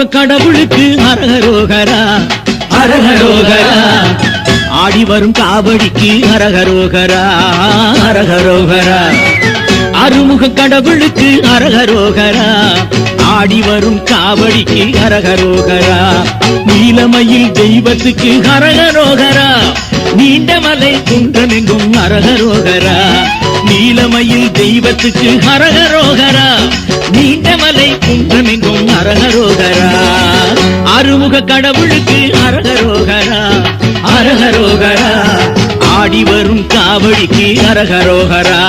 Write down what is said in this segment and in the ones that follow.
அருமுக கடவுளுக்கு அரகரோகரா அரகரோகரா. ஆடி வரும் காவடிக்கு அரகரோகரா அரகரோகரா. அருமுக கடவுளுக்கு அரகரோகரா ஆடி வரும் காவடிக்கு அரகரோகரா. நீலமயில் தெய்வத்துக்கு அரகரோகரா நீண்டமலை குன்றமெங்கும் அரகரோகரா. நீலமயில் தெய்வத்துக்கு அரகரோகரா நீண்டமலை குன்றமெங்கும் அரகரோகரா. அருமுக கடவுளுக்கு அரகரோகரா அரகரோகரா. ஆடி வரும் காவடிக்கு அரகரோகரா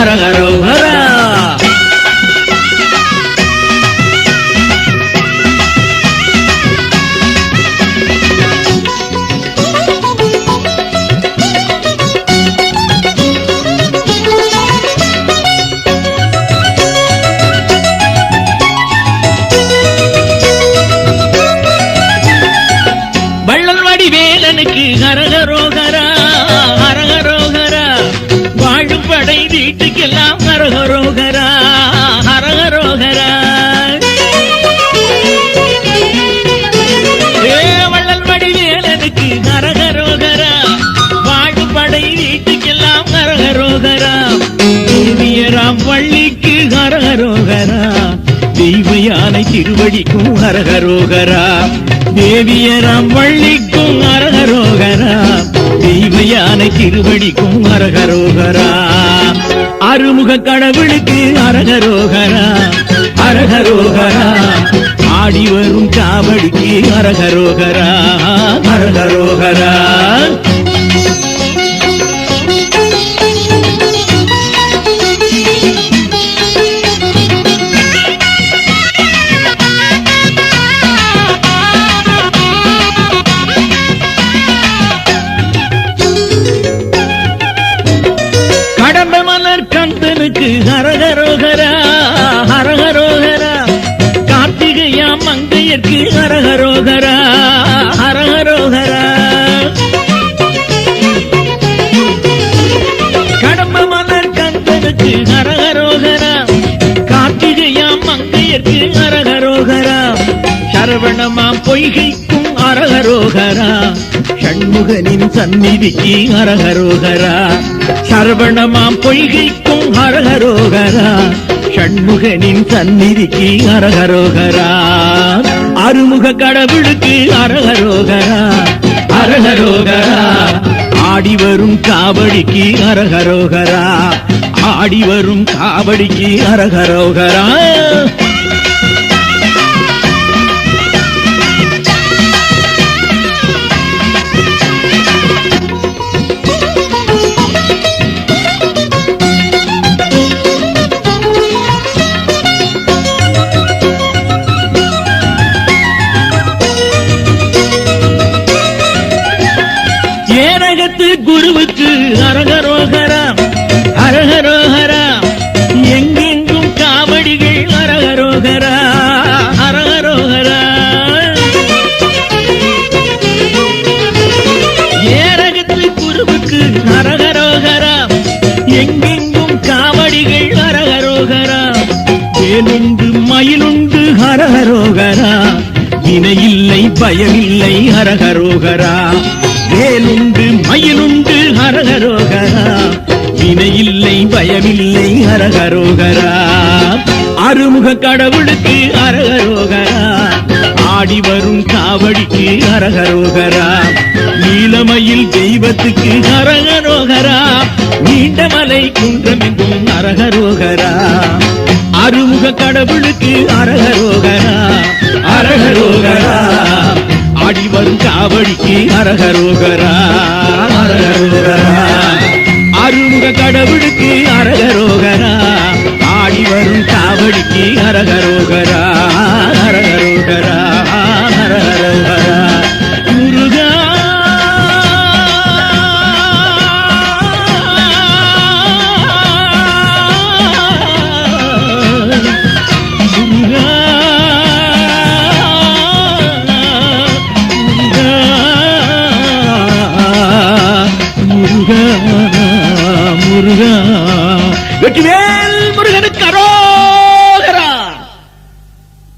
அரகரோகரா. வேலனுக்கு அரகரோகரா அரகரோகரா. வாழும் படை வீட்டுக்கெல்லாம் அரகரோகரா அரகரோகரா. வள்ளல் வடி வேலனுக்கு அரகரோகரா வாழும் படை வீட்டுக்கெல்லாம் அரகரோகரா. தேவியராம் வள்ளிக்கு அரகரோகரா தெய்வ யானை திருவடிக்கும் அரகரோகரா. தேவியராம் வள்ளிக்கும் அரகரோகரா தெய்வ யானை திருவடிக்கும் அரகரோகரா. அருமுக கடவுளுக்கு அரகரோகரா அரகரோகரா. ஆடி வரும் காவடிக்கு அரகரோகரா அரகரோகரா. கந்தனுக்கு அரகரோகரா அரகரோகரா. கார்த்திகையா மங்கையர்க்கு அரகரோகரா அரகரோகரா. கடம்ப மலர் கந்தனுக்கு அரகரோகரா கார்த்திகையா மங்கையர்க்கு அரகரோகரா. சரவணமாம் பொய்கைக்கும் அரகரோகரா ஷண்முகனின் சந்நிதிக்கு அரகரோகரா. சரவணமாம் பொய்கைக்கும் அரகரோகரா ஷண்முகனின் சந்நிதிக்கு அரகரோகரா. அருமுக கடவுளுக்கு அரகரோகரா அரகரோகரா. ஆடி வரும் காவடிக்கு அரகரோகரா ஆடி வரும் காவடிக்கு அரகரோகரா. குருவுக்கு அரகரோகரா அரகரோகரா. எங்கெங்கும் காவடிகள் அரகரோகரா அரகரோகரா. ஏரகத்து குருவுக்கு அரகரோகரா எங்கெங்கும் காவடிகள் அரகரோகரா. வேலுண்டு மயிலுண்டு அரகரோகரா வினையில்லை பயமில்லை அரகரோகரா. வேலுண்டு மயிலுண்டு அரகரோகரா வினையில்லை பயமில்லை அரகரோகரா. அருமுக கடவுளுக்கு அரகரோகரா ஆடி வரும் காவடிக்கு அரகரோகரா. நீலமயில் தெய்வத்துக்கு அரகரோகரா நீண்டமலை குன்றமெங்கும் அரகரோகரா. அருமுக கடவுளுக்கு அரகரோகரா அரகரோகரா. ஆடி வரும் காவடிக்கு அரகரோகரா அரகரோகரா. அருமுக கடவுளுக்கு அரகரோகரா ஆடி வரும் காவடிக்கு அரகரோகரா அரகரோகரா அரகரோகரா. முருகா முருகா முருகா. வெற்றிவேல் முருகனுக்கு அரோ.